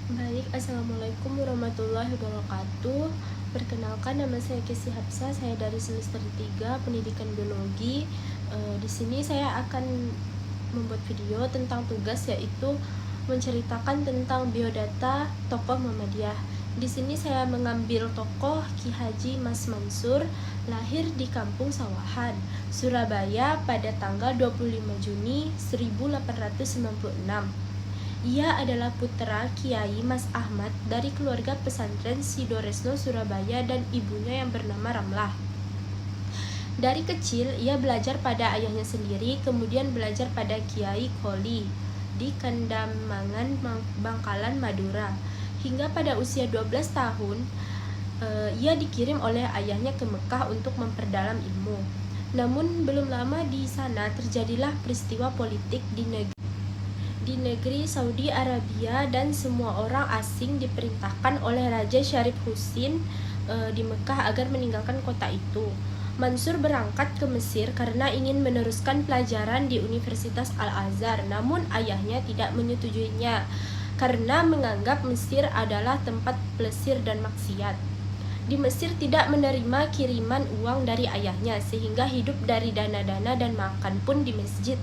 Baik, Assalamualaikum warahmatullahi wabarakatuh. Perkenalkan, nama saya Kesi Hapsa, saya dari semester 3 Pendidikan Biologi. Di sini saya akan membuat video tentang tugas, yaitu menceritakan tentang biodata tokoh Muhammadiyah. Di sini saya mengambil tokoh Ki Haji Mas Mansur, lahir di Kampung Sawahan, Surabaya pada tanggal 25 Juni 1896. Ia adalah putra Kiai Mas Ahmad dari keluarga pesantren Sidoresno Surabaya dan ibunya yang bernama Ramlah. Dari kecil ia belajar pada ayahnya sendiri, kemudian belajar pada Kiai Kholi di Kandamangan, Bangkalan, Madura. Hingga pada usia 12 tahun ia dikirim oleh ayahnya ke Mekah untuk memperdalam ilmu. Namun belum lama di sana terjadilah peristiwa politik di negeri Saudi Arabia, dan semua orang asing diperintahkan oleh Raja Syarif Husin di Mekah agar meninggalkan kota itu. Mansur berangkat ke Mesir karena ingin meneruskan pelajaran di Universitas Al-Azhar, namun ayahnya tidak menyetujuinya karena menganggap Mesir adalah tempat plesir dan maksiat. Di Mesir tidak menerima kiriman uang dari ayahnya, sehingga hidup dari dana-dana dan makan pun di masjid.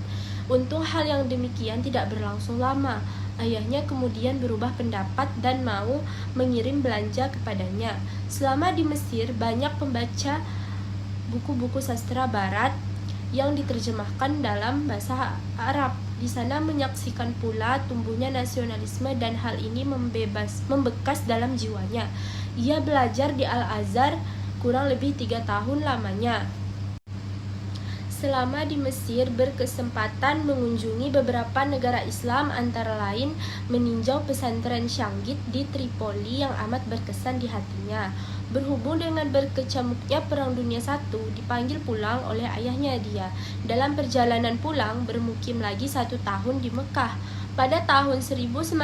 Untung hal yang demikian tidak berlangsung lama. Ayahnya kemudian berubah pendapat dan mau mengirim belanja kepadanya. Selama di Mesir, banyak pembaca buku-buku sastra barat yang diterjemahkan dalam bahasa Arab. Di sana menyaksikan pula tumbuhnya nasionalisme, dan hal ini membekas dalam jiwanya. Ia belajar di Al-Azhar kurang lebih 3 tahun lamanya. Selama di Mesir, berkesempatan mengunjungi beberapa negara Islam, antara lain meninjau pesantren Syanggit di Tripoli yang amat berkesan di hatinya. Berhubung dengan berkecamuknya Perang Dunia I, dipanggil pulang oleh ayahnya dia. Dalam perjalanan pulang, bermukim lagi 1 tahun di Mekah. Pada tahun 1915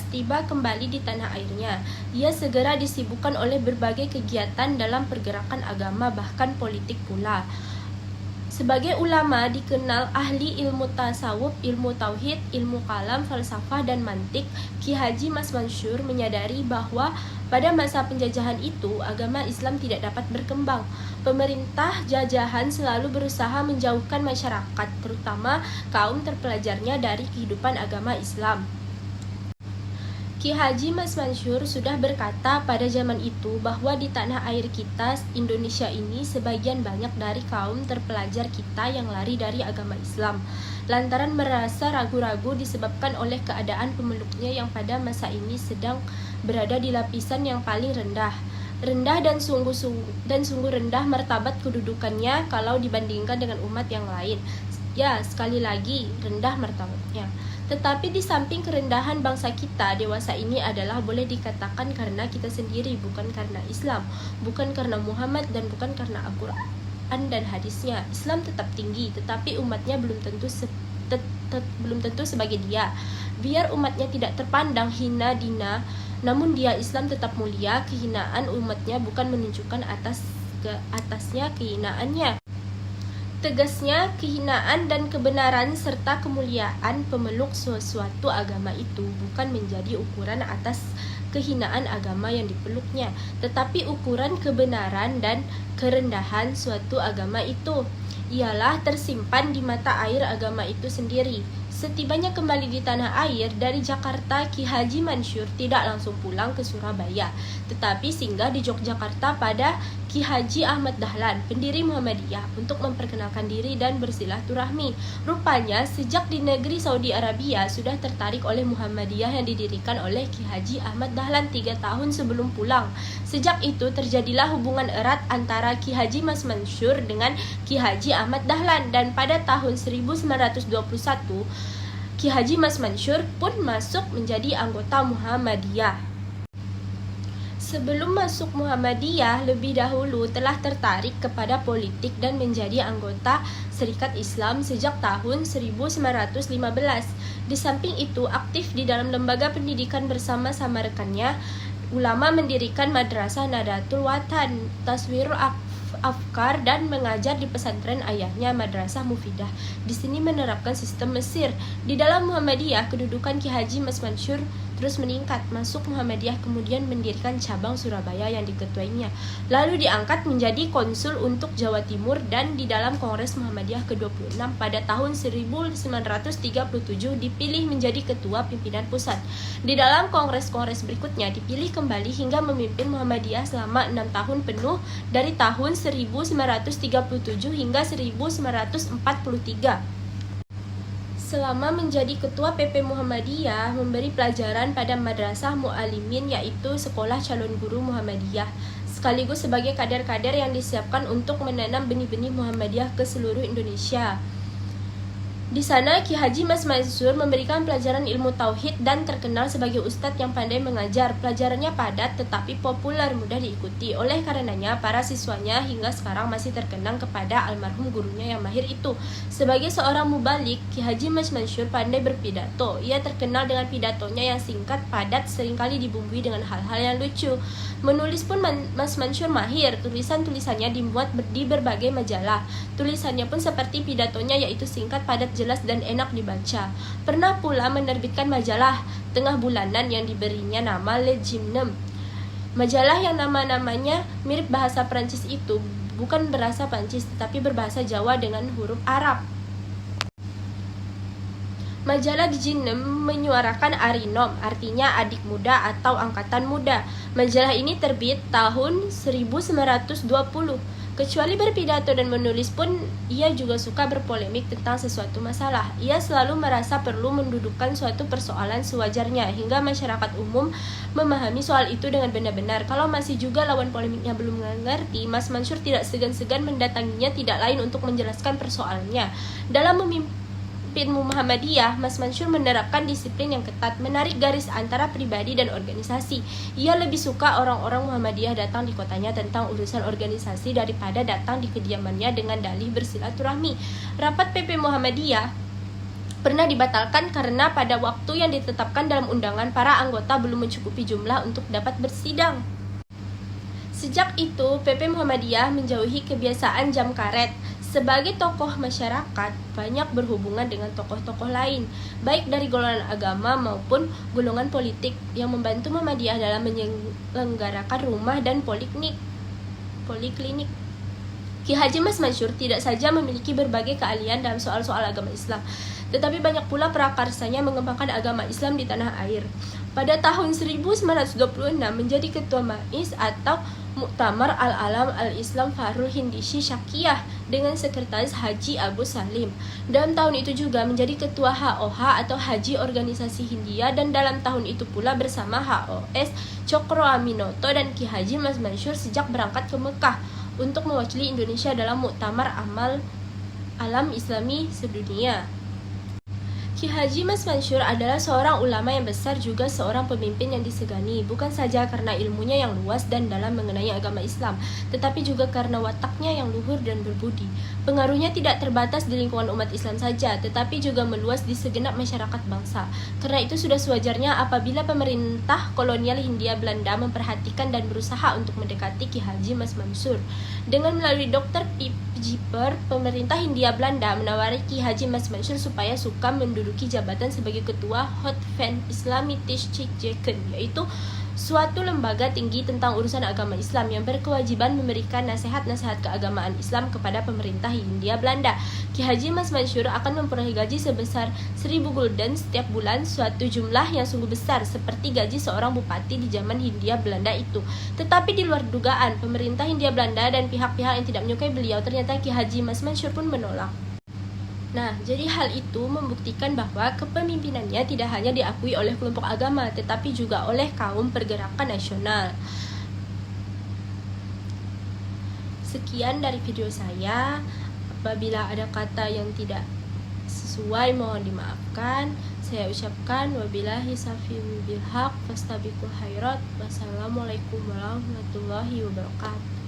tiba kembali di tanah airnya. Ia segera disibukkan oleh berbagai kegiatan dalam pergerakan agama, bahkan politik pula. Sebagai ulama, dikenal ahli ilmu tasawuf, ilmu tauhid, ilmu kalam, falsafah, dan mantik. Ki Haji Mas Mansur menyadari bahwa pada masa penjajahan itu agama Islam tidak dapat berkembang. Pemerintah jajahan selalu berusaha menjauhkan masyarakat, terutama kaum terpelajarnya, dari kehidupan agama Islam. Ki Haji Mas Mansur sudah berkata pada zaman itu bahwa di tanah air kita, Indonesia ini, sebagian banyak dari kaum terpelajar kita yang lari dari agama Islam, lantaran merasa ragu-ragu disebabkan oleh keadaan pemeluknya yang pada masa ini sedang berada di lapisan yang paling rendah dan sungguh rendah martabat kedudukannya kalau dibandingkan dengan umat yang lain. Ya, sekali lagi, rendah martabatnya. Tetapi di samping kerendahan bangsa kita dewasa ini adalah boleh dikatakan karena kita sendiri, bukan karena Islam, bukan karena Muhammad, dan bukan karena Al-Quran dan hadisnya. Islam tetap tinggi, tetapi umatnya belum tentu sebagai dia. Biar umatnya tidak terpandang hina dina, namun dia Islam tetap mulia. Kehinaan umatnya bukan menunjukkan atasnya kehinaannya. Tegasnya, kehinaan dan kebenaran serta kemuliaan pemeluk suatu agama itu bukan menjadi ukuran atas kehinaan agama yang dipeluknya, tetapi ukuran kebenaran dan kerendahan suatu agama itu ialah tersimpan di mata air agama itu sendiri. Setibanya kembali di tanah air dari Jakarta, Ki Haji Mansur tidak langsung pulang ke Surabaya, tetapi singgah di Yogyakarta pada Ki Haji Ahmad Dahlan, pendiri Muhammadiyah, untuk memperkenalkan diri dan bersilaturahmi. Rupanya sejak di negeri Saudi Arabia sudah tertarik oleh Muhammadiyah yang didirikan oleh Ki Haji Ahmad Dahlan 3 tahun sebelum pulang. Sejak itu terjadilah hubungan erat antara Ki Haji Mas Mansur dengan Ki Haji Ahmad Dahlan, dan pada tahun 1921 Ki Haji Mas Mansur pun masuk menjadi anggota Muhammadiyah. Sebelum masuk Muhammadiyah, lebih dahulu telah tertarik kepada politik dan menjadi anggota Serikat Islam sejak tahun 1915. Di samping itu, aktif di dalam lembaga pendidikan bersama-sama rekannya. Ulama mendirikan Madrasah Nadatul Watan, Taswirul Afkar, dan mengajar di pesantren ayahnya, Madrasah Mufidah. Di sini menerapkan sistem Mesir. Di dalam Muhammadiyah, kedudukan Ki Haji Mas Mansur terus meningkat, masuk Muhammadiyah, kemudian mendirikan cabang Surabaya yang diketuainya. Lalu diangkat menjadi konsul untuk Jawa Timur dan di dalam Kongres Muhammadiyah ke-26 pada tahun 1937 dipilih menjadi ketua pimpinan pusat. Di dalam kongres-kongres berikutnya dipilih kembali hingga memimpin Muhammadiyah selama 6 tahun penuh dari tahun 1937 hingga 1943. Selama menjadi ketua PP Muhammadiyah, memberi pelajaran pada Madrasah Mu'alimin, yaitu sekolah calon guru Muhammadiyah, sekaligus sebagai kader-kader yang disiapkan untuk menanam benih-benih Muhammadiyah ke seluruh Indonesia. Di sana Ki Haji Mas Mansur memberikan pelajaran ilmu tauhid dan terkenal sebagai ustadz yang pandai mengajar. Pelajarannya padat tetapi populer, mudah diikuti. Oleh karenanya para siswanya hingga sekarang masih terkenang kepada almarhum gurunya yang mahir itu. Sebagai seorang mubalik, Ki Haji Mas Mansur pandai berpidato. Ia terkenal dengan pidatonya yang singkat, padat, seringkali dibumbui dengan hal-hal yang lucu. Menulis pun Mas Mansur mahir. Tulisan-tulisannya dimuat di berbagai majalah. Tulisannya pun seperti pidatonya, yaitu singkat, padat, jelas dan enak dibaca. Pernah pula menerbitkan majalah tengah bulanan yang diberinya nama Le Gymnome. Majalah yang nama-namanya mirip bahasa Prancis itu bukan berbahasa Prancis tetapi berbahasa Jawa dengan huruf Arab. Majalah Gymnome menyuarakan Arinom, artinya adik muda atau angkatan muda. Majalah ini terbit tahun 1920. Kecuali berpidato dan menulis pun, ia juga suka berpolemik tentang sesuatu masalah. Ia selalu merasa perlu mendudukkan suatu persoalan sewajarnya, hingga masyarakat umum memahami soal itu dengan benar-benar. Kalau masih juga lawan polemiknya belum mengerti, Mas Mansur tidak segan-segan mendatanginya, tidak lain untuk menjelaskan persoalannya. Dalam memimpin Muhammadiyah, Mas Mansur menerapkan disiplin yang ketat, menarik garis antara pribadi dan organisasi. Ia lebih suka orang-orang Muhammadiyah datang di kotanya tentang urusan organisasi daripada datang di kediamannya dengan dalih bersilaturahmi. Rapat PP Muhammadiyah pernah dibatalkan karena pada waktu yang ditetapkan dalam undangan para anggota belum mencukupi jumlah untuk dapat bersidang. Sejak itu, PP Muhammadiyah menjauhi kebiasaan jam karet. Sebagai tokoh masyarakat, banyak berhubungan dengan tokoh-tokoh lain, baik dari golongan agama maupun golongan politik yang membantu Muhammadiyah dalam menyelenggarakan rumah dan poliklinik. Ki Haji Mas Mansur tidak saja memiliki berbagai keahlian dalam soal-soal agama Islam, tetapi banyak pula prakarsanya mengembangkan agama Islam di tanah air. Pada tahun 1926 menjadi ketua MAIS atau Muktamar Al-Alam Al-Islam Farul Hindisi Syakiyah dengan sekretaris Haji Abu Salim. Dalam tahun itu juga menjadi ketua HOH atau Haji Organisasi Hindia, dan dalam tahun itu pula bersama HOS Cokro Aminoto dan Ki Haji Mas Mansur sejak berangkat ke Mekah untuk mewakili Indonesia dalam Muktamar Alam Islami sedunia. Ki Haji Mas Mansur adalah seorang ulama yang besar, juga seorang pemimpin yang disegani, bukan saja karena ilmunya yang luas dan dalam mengenai agama Islam, tetapi juga karena wataknya yang luhur dan berbudi. Pengaruhnya tidak terbatas di lingkungan umat Islam saja, tetapi juga meluas di segenap masyarakat bangsa. Karena itu sudah sewajarnya apabila pemerintah kolonial Hindia Belanda memperhatikan dan berusaha untuk mendekati Ki Haji Mas Mansur. Dengan melalui Dr. Pip Jipper, pemerintah Hindia Belanda menawari Ki Haji Mas Mansur supaya suka menduduki jabatan sebagai ketua Hot Van Islamitisch Jeken, yaitu suatu lembaga tinggi tentang urusan agama Islam yang berkewajiban memberikan nasihat-nasihat keagamaan Islam kepada pemerintah Hindia Belanda. Ki Haji Mas Mansur akan memperoleh gaji sebesar 1.000 gulden setiap bulan, suatu jumlah yang sungguh besar seperti gaji seorang bupati di zaman Hindia Belanda itu. Tetapi di luar dugaan, pemerintah Hindia Belanda dan pihak-pihak yang tidak menyukai beliau, ternyata Ki Haji Mas Mansur pun menolak. Nah, jadi hal itu membuktikan bahwa kepemimpinannya tidak hanya diakui oleh kelompok agama, tetapi juga oleh kaum pergerakan nasional. Sekian dari video saya. Apabila ada kata yang tidak sesuai, mohon dimaafkan. Saya ucapkan wabillahi taufiq wal hidayah, fastabiqul khairat. Wassalamualaikum warahmatullahi wabarakatuh.